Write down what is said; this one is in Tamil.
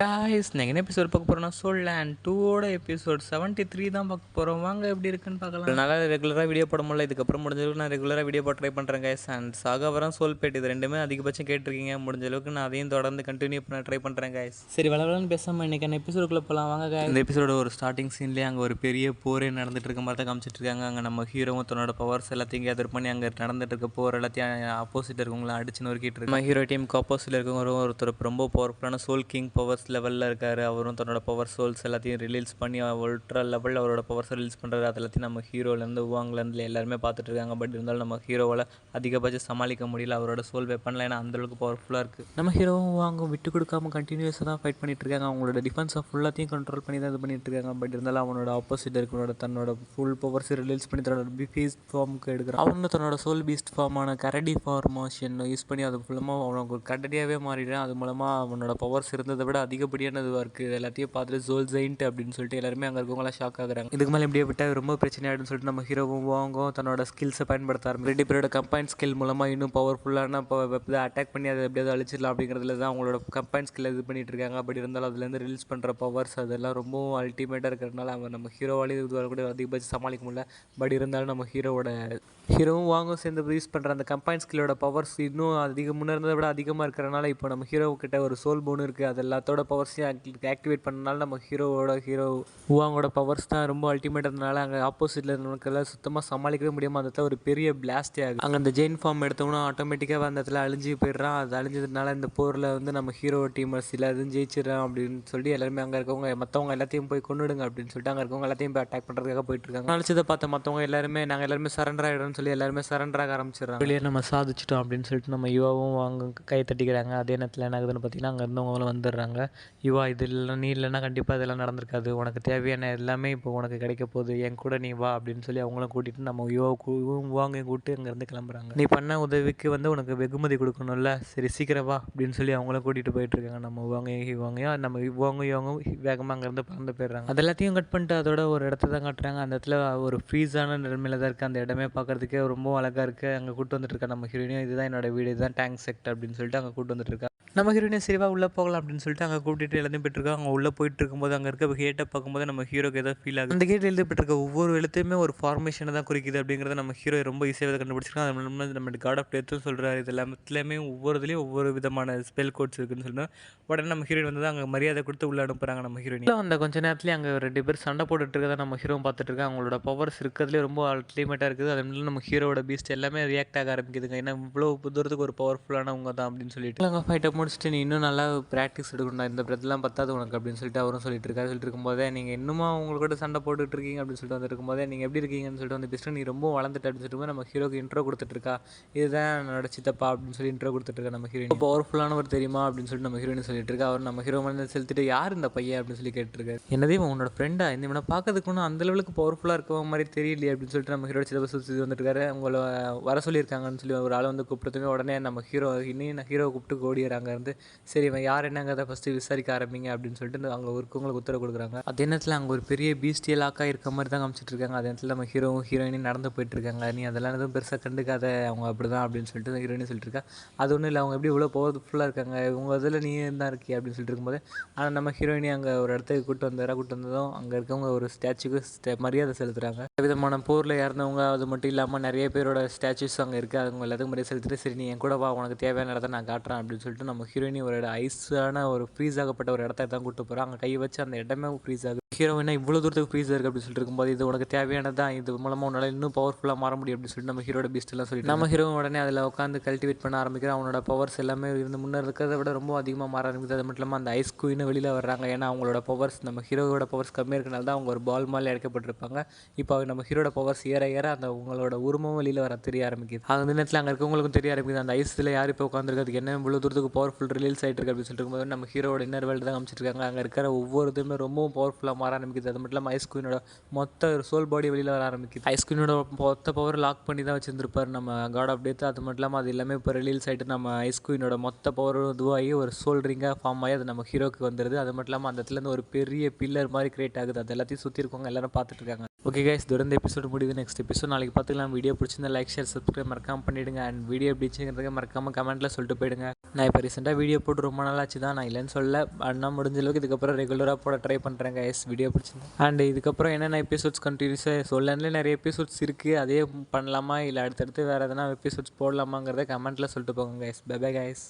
காய்ஸ் நீங்கள் என்ன எபிசோட் பார்க்க போகிறோம்னா சோல் லேண்ட் 2ஓட எபிசோட் 73 தான் பார்க்க போகிறோம். வாங்க எப்படி இருக்குன்னு பார்க்கலாம். நல்லா ரெகுலராக வீடியோ போட முடியல, இதுக்கப்புறம் முடிஞ்ச அளவுக்கு நான் ரெகுலராக வீடியோ போட ட்ரை பண்ணுறேன் கைஸ். அண்ட் சாகாவரம் சோல் பேட் இது ரெண்டுமே அதிகபட்சம் கேட்டிருக்கீங்க. முடிஞ்ச அளவுக்கு நான் அதையும் தொடர்ந்து கண்டினியூ பண்ண ட்ரை பண்ணுறேன் கைஸ். சரி வளவலன்னு பேசாமல் இன்றைக்கான எபிசோடுக்குள்ளே போகலாம் வாங்க guys. இந்த எபிசோட ஒரு ஸ்டார்டிங் சீன்லேயே அங்கே ஒரு பெரிய போரே நடந்துட்டு இருக்க மாதிரி தான் காமிச்சிட்டு இருக்காங்க. அங்கே நம்ம ஹீரோவும் தன்னோட பவர்ஸ் எல்லாத்தையும் கேதர் பண்ணி அங்கே நடந்துட்டு இருக்க போர் எல்லாத்தையும் ஆப்போசிட் இருக்கவங்களாம் அடிச்சு நொறுக்கிட்டு இருக்கு. நம்ம ஹீரோ டீமுக்கு ஆப்போசிட்டில் இருக்கவங்க ஒருத்தர் ரொம்ப பவர்ஃபுல்லான சோல் கிங் பவர்ஸ் லெவலில் இருக்கார். அவரும் தன்னோட பவர் சோல்ஸ் எல்லாத்தையும் ரிலீஸ் பண்ணி அல்ட்ரா லெவலில் அவரோட பவர்ஸை ரிலீஸ் பண்ணுறாரு. அது எல்லாத்தையும் நம்ம ஹீரோலேருந்து உவாங்லேருந்து எல்லாருமே பார்த்துட்டு இருக்காங்க. பட் இருந்தாலும் நம்ம ஹீரோவால் அதிகபட்சம் சமாளிக்க முடியல. அவரோட சோல் வெப்பன்லாம் ஏன்னா அந்தளவுக்கு பவர்ஃபுல்லாக இருக்குது. நம்ம ஹீரோவும் வாங்க விட்டு கொடுக்காம கண்டினியூஸாக தான் ஃபைட் பண்ணிட்டு இருக்காங்க. அவங்களோட டிஃபென்ஸை ஃபுல்லாத்தையும் கண்ட்ரோல் பண்ணி தான் இது பண்ணிட்டு இருக்காங்க. பட் இருந்தாலும் அவனோட ஆப்போசிட் இருக்கிறோட தன்னோட ஃபுல் பவர்ஸை ரிலீஸ் பண்ணி தன்னோட பீஸ்ட் ஃபார்முக்கு எடுக்கிறான். அவனு தன்னோட சோல் பீஸ்ட் ஃபார்மான கரடி ஃபார்மேஷன் யூஸ் பண்ணி அது ஃபுல்லமாக அவனுக்கு ஒரு கரடியாகவே மாறிடுறான். அது மூலமாக அவனோட பவர்ஸ் இருந்ததை விட அதிகப்படியான இதுவாக இருக்குது. எல்லாத்தையும் பார்த்துட்டு ஜோல் ஜெயின்ட் அப்படின்னு சொல்லிட்டு எல்லாருமே அங்கே இருக்கவங்களாம் ஷாக் ஆகுறாங்க. இதுக்கு மேலே இப்படியே விட்டால் ரொம்ப பிரச்சனை ஆகிடுன்னு சொல்லிட்டு நம்ம ஹீரோவும் வாங்கும் தன்னோட ஸ்கில்ஸை பயன்படுத்த ஆரம்பிச்சு ரெண்டு பேரோட கம்பைன் ஸ்கில் மூலமாக இன்னும் பவர்ஃபுல்லான அட்டாக் பண்ணி அதை எப்படியாவது அழிச்சிடலாம் அப்படிங்கிறதுல தான் அவங்களோட கம்பைன் ஸ்கில் இது பண்ணிட்டு இருக்காங்க. அப்படி இருந்தாலும் அதுலேருந்து ரிலீஸ் பண்ணுற பவர்ஸ் அதெல்லாம் ரொம்பவும் அல்டிமேட்டாக இருக்கிறதுனால அவன் நம்ம ஹீரோவாலேயே இது கூட அதிகபட்சம் சமாளிக்க முடியல. பட் இருந்தாலும் நம்ம ஹீரோவும் வாங்கும் சேர்ந்து யூஸ் பண்ணுற அந்த கம்பைன் ஸ்கில்லோட பவர்ஸ் இன்னும் முன்னே விட அதிகமாக இருக்கிறனால இப்போ நம்ம ஹீரோக்கிட்ட ஒரு சோல் போன் இருக்குது. அது எல்லாத்தோட பவர்ஸையும் ஆக்டிவேட் பண்ணனால நம்ம ஹீரோ உவாங்கோட பவர்ஸ் தான் ரொம்ப அல்டிமேட் இருந்தனால அங்கே ஆப்போசிட்டில் இருந்தவனுக்கெல்லாம் சுத்தமாக சமாளிக்கவே முடியாமல் அந்த இடத்துல ஒரு பெரிய பிளாஸ்டே ஆகுது. அங்கே அந்த ஜெயின் ஃபார்ம் எடுத்தவனும் ஆட்டோமேட்டிக்காக அந்த இடத்துல அழிஞ்சு போயிடுறான். அது அழிஞ்சதுனால இந்த போரில் வந்து நம்ம ஹீரோ டீமர்ஸ் எதுவும் ஜெயிச்சிடறான் அப்படின்னு சொல்லி எல்லாருமே அங்கே இருக்கவங்க மற்றவங்க எல்லாத்தையும் போய் கொண்டுடுங்க அப்படின்னு சொல்லிட்டு அங்கே இருக்கவங்க எல்லாத்தையும் போய் அட்டாக் பண்ணுறதுக்காக போயிட்டு இருக்காங்க. அழிச்சதை பார்த்த மற்றவங்க நாங்கள் எல்லாருமே சரண்டர் ஆகிடும்னு சொல்லி எல்லாருமே சரண்டர் ஆக ஆரம்பிச்சிடறாங்க. வெளியே நம்ம சாதிச்சிட்டோம் அப்படின்னு சொல்லிட்டு நம்ம யுவாவும் வாங்க கை தட்டிக்கிறாங்க. அதே நேரத்தில் என்ன ஆகுதுன்னு பார்த்தீங்கன்னா அங்கே இருந்தவங்களும் வந்துடுறாங்க. யுவா இது இல்லை நீ இல்லைன்னா கண்டிப்பாக இதெல்லாம் நடந்திருக்காது, உனக்கு தேவையான எல்லாமே இப்போ உனக்கு கிடைக்க போகுது, என் கூட நீ வா அப்படின்னு சொல்லி அவங்களும் கூட்டிகிட்டு நம்ம யுவாங்கையும் கூப்பிட்டு அங்கேருந்து கிளம்புறாங்க. நீ பண்ண உதவிக்கு வந்து உனக்கு வெகுமதி கொடுக்கணும்ல, சரி சீக்கிரம் வா அப்படின்னு சொல்லி அவங்களும் கூட்டிகிட்டு போயிட்டுருக்காங்க. நம்ம யுவாங்கையும் நம்ம யுவாங்கும் வேகமாக அங்கேருந்து பறந்து போயிடுறாங்க. அது எல்லாத்தையும் கட் பண்ணிட்டு அதோட ஒரு இடத்த தான் காட்டுறாங்க. அந்த இடத்துல ஒரு ஃப்ரீஸான நிலைமையில தான் இருக்குது. அந்த இடமே பார்க்குறதுக்கே ரொம்ப அழகாக இருக்குது. அங்கே கூட்டு வந்துட்டு இருக்கா நம்ம ஹீரோயினும். இதுதான் என்னோட வீடு, இதுதான் டேங்க் செக்ட் அப்படின்னு சொல்லிட்டு அங்கே கூட்டு வந்துட்டு இருக்கா. நம்ம ஹீரோயினை சரிவா உள்ளே போகலாம் அப்படின்னு சொல்லிட்டு அங்கே கூட்டிகிட்டு எல்லாத்தையும் போயிட்டுருக்காங்க. அவங்க உள்ளே போயிட்டு இருக்கும்போது அங்கே இருக்க கேட்டை பார்க்கும்போது நம்ம ஹீரோக்கு ஏதோ ஃபீல் ஆகுது. அந்த கேட்டில் எழுதப்பட்டிருக்க ஒவ்வொரு எழுத்துமே ஒரு ஃபார்மேஷனை தான் குறிக்குது அப்படிங்கிறத நம்ம ஹீரோ ரொம்ப ஈஸியாக கண்டுபிடிச்சிருக்காங்க. அது மூலமாக நம்ம காட் ஆஃப் டெத்தும் சொல்கிறாரு. இது எல்லாத்துலேயுமே ஒவ்வொருதுலேயும் ஒவ்வொரு விதமான ஸ்பெல் கோட்ஸ் இருக்குன்னு சொல்லிட்டு உடனே நம்ம ஹீரோயின் வந்து அங்கே மரியாதை கொடுத்து உள்ளே அனுப்புகிறாங்க. நம்ம ஹீரோயின் அந்த கொஞ்ச நேரத்துலேயே அங்கே ரெண்டு பேர் சண்டை போட்டுட்டு இருக்கதை நம்ம ஹீரோ பார்த்துட்டு இருக்காங்க. அவங்களோட பவர்ஸ் இருக்கிறதுலேயே ரொம்ப அல்டிமேட்டாக இருக்குது. அது மூலம் நம்ம ஹீரோட பீஸ்ட் எல்லாமே ரியாக்ட் ஆக ஆரம்பிக்குதுங்க. ஏன்னா இவ்வளோ தூரத்துக்கு ஒரு பவர்ஃபுல்லானவங்க தான் அப்படின்னு சொல்லிட்டு அங்கே ஃபைட்டை முடிச்சுட்டு நீ இன்னும் நல்லா ப்ராக்டிஸ் எடுக்கணும், இந்த பிரச்சனைலாம் பத்தாது உனக்கு அப்படின்னு சொல்லிட்டு அவரும் சொல்லிட்டு இருக்கும்போதே நீங்கள் இன்னுமா உங்களோட சண்டை போட்டுட்டு இருக்கீங்க அப்படின்னு சொல்லிட்டு வந்துருக்கும்போதே நீங்கள் எப்படி இருக்கீங்கன்னு சொல்லிட்டு வந்து பிஸ்ட் நீ ரொம்ப வளர்ந்துட்டு அப்படின்னு சொல்லிட்டு நம்ம ஹீரோக்கு இன்ட்ரோ கொடுத்துட்ருக்கா. இதுதான் என்னோட சித்தப்பா அப்படின்னு சொல்லி இன்ட்ரோ கொடுத்துட்ருக்கா. நம்ம ஹீரோயின் பவர்ஃபுல்லானவர் தெரியுமா அப்படின்னு சொல்லிட்டு நம்ம ஹீரோயின் சொல்லிட்டு இருக்கா. அவர் நம்ம ஹீரோ வந்து செலுத்திட்டு யார் இந்த பையன் அப்படின்னு சொல்லி கேட்டிருக்காரு. என்னதே உன்னோட ஃப்ரெண்டா, இந்த இவனை பார்க்கறதுக்கு ஒன்றும் அந்த லெவலுக்கு பவர்ஃபுல்லாக இருக்க மாதிரி தெரியலையே அப்படின்னு சொல்லிட்டு நம்ம ஹீரோட சித்தப்பா சுற்றி வந்துட்டுருக்காரு. அவங்கள வர சொல்லியிருக்காங்கன்னு சொல்லி ஒரு ஆள் வந்து கூப்பிட்டுமே உடனே நம்ம ஹீரோவை கூப்பிட்டு ஓடிடுறாங்க இருந்து. சரி இவன் யார் என்னங்கிறத ஃபஸ்ட்டு விசாரிக்க ஆரம்பிங்க அப்படின்னு சொல்லிட்டு அங்கே இருக்கவங்களுக்கு உத்தரவு கொடுக்குறாங்க. அதே நேரத்தில் அங்கே ஒரு பெரிய பீஸ்டியலாக்காக இருக்க மாதிரி தான் காமிச்சிட்டு இருக்காங்க. அதே நேரத்தில் நம்ம ஹீரோயினும் நடந்து போயிட்டு இருக்காங்க. நீ அதெல்லாம் எதுவும் பெருசாக கண்டுக்காத, அவங்க அப்படி தான் அப்படின்னு சொல்லிட்டு ஹீரோயினு சொல்லிட்டு இருக்கா. அது ஒன்றும் இல்லை, அவங்க எப்படி இவ்வளோ பவர்ஃபுல்லாக இருக்காங்க, இவங்க இதில் நீ தான் இருக்கே அப்படின்னு சொல்லிட்டு இருக்கும்போது ஆனால் நம்ம ஹீரோயினி அங்கே ஒரு இடத்துக்கு கூட்டு வந்ததும் அங்கே இருக்கவங்க ஒரு ஸ்டாச்சுக்கு மரியாதை செலுத்துகிறாங்க. விதமான போரில் இறந்தவங்க அது மட்டும் இல்லாமல் நிறைய பேரோட ஸ்டாச்சுஸ் அங்கே இருக்குது. அவங்க எல்லாத்துக்கும் மரியாதை செலுத்திட்டு சரி நீ என் கூட வா, உனக்கு தேவையான இடத்த நான் காட்டுறேன் அப்படின்னு சொல்லிட்டு நம்ம ஹீரோயினி ஒரு ஐஸான ஒரு ஃப்ரீஸ் ஆகப்பட்ட ஒரு இடத்த தான் கூப்பிட்டு போகிறோம். அங்கே கை வச்சு அந்த இடமே ஃப்ரீஸ் ஆகுது. ஹீரோயினா இவ்வளோ தூரத்துக்கு ஃப்ரீஸ் இருக்குது அப்படின்னு சொல்லிட்டு இருக்கும்போது இது உனக்கு தேவையானதான், இது மூலமாக உன்னால் இன்னும் பவர்ஃபுல்லாக மாற முடியும் அப்படின்னு சொல்லிட்டு நம்ம ஹீரோட பீஸ்ட் எல்லாம் சொல்லிட்டு நம்ம ஹீரோ உடனே அதில் உட்காந்து கல்டிவேட் பண்ண ஆரம்பிக்கிறோம். அவனோட பவர்ஸ் எல்லாமே இருந்து முன்னே இருக்கிறத விட ரொம்ப அதிகமாக மாற ஆரம்பிக்குது. அது மட்டும் இல்லாமல் அந்த ஐஸ் குயின்னு வெளியில் வர்றாங்க. ஏன்னா அவங்களோட பவர்ஸ் நம்ம ஹீரோவோட பவர்ஸ் கம்மியாக இருக்கிறனால தான் அவங்க ஒரு பால் மேலே இறக்கப்பட்டிருப்பாங்க. இப்போ நம்ம ஹீரோட பவர்ஸ் ஏற அந்த உங்களோட உருவமும் வெளியில் வர தெரிய ஆரம்பிக்குது. அந்த நேரத்தில் அங்கே இருக்கவங்களுக்கும் தெரிய ஆரம்பிக்குது அந்த ஐஸில் யார் இப்போ உட்காந்துருக்கிறதுக்கு என்ன இவ்வளோ தூரத்துக்கு பவர்ஃபுல் ரிலீஸ் ஆகிட்டு இருக்கு அப்படின்னு சொல்லிட்டு இருக்கும்போது நம்ம ஹீரோட இன்னர் வேல்டு தான் காமிச்சிட்டு இருக்காங்க. அங்கே இருக்கிற ஒவ்வொரு இதுவுமே ரொம்பவும் பவர்ஃபுல்லாக மாற ஆரம்பிக்குது. அது மட்டும் இல்லாமல் ஐஸ் குயினோட மொத்த சோல் பாடி வெளியில் வர ஆரம்பிக்குது. ஐஸ் குயினோட மொத்த பவர் லாக் பண்ணி தான் வச்சிருந்துருப்பார் நம்ம காட் ஆஃப் டெத். அது மட்டும் இல்லாமல் அது எல்லாமே இப்போ ரிலீஸ் ஆகிட்டு நம்ம ஐஸ் குயினோட மொத்த பவர் இதுவாகி ஒரு சோல் ரிங்காக ஃபார்ம் ஆகி அது நம்ம ஹீரோக்கு வந்துடுது. அது மட்டும் இல்லாமல் அந்த இடத்துலேருந்து ஒரு பெரிய பில்லர் மாதிரி கிரியேட் ஆகுது. அது எல்லாத்தையும் சுற்றி இருக்கவங்க எல்லாரும் பார்த்துட்டு இருக்காங்க. ஓகே கைஸ், தொடர்ந்து எபிசோடு முடியுது. நெக்ஸ்ட் எபிசோட் நாளைக்கு பார்த்துக்கலாம். வீடியோ பிடிச்சிருந்தா லைக், ஷேர், சப்ஸ்கிரைப் மறக்காமல் பண்ணிவிடுங்க. அண்ட் வீடியோ எப்படி இருந்துச்சுங்கிறத மறக்காமல் கமெண்ட்டில் சொல்லிட்டு போயிடுங்க. நான் இப்போ ரீசெண்டாக வீடியோ போட்டு ரொம்ப நாளாச்சு தான், நான் இல்லைன்னு சொல்ல. அண்ணா முடிஞ்ச அளவுக்கு இதுக்கப்புறம் ரெகுலராக போட ட்ரை பண்ணுறேன் கைஸ், வீடியோ பிடிச்சிருந்தா. அண்ட் இதுக்கப்புறம் என்னென்ன எபிசோட்ஸ் கண்டினியூஸாக சொல்லலே நிறைய எபிசோட்ஸ் இருக்குது, அதே பண்ணலாமா இல்லை அடுத்தடுத்து வேறு எதனா எபிசோட்ஸ் போடலாமாங்கிறத கமெண்ட்டில் சொல்லிட்டு போங்க கைஸ். By bye guys.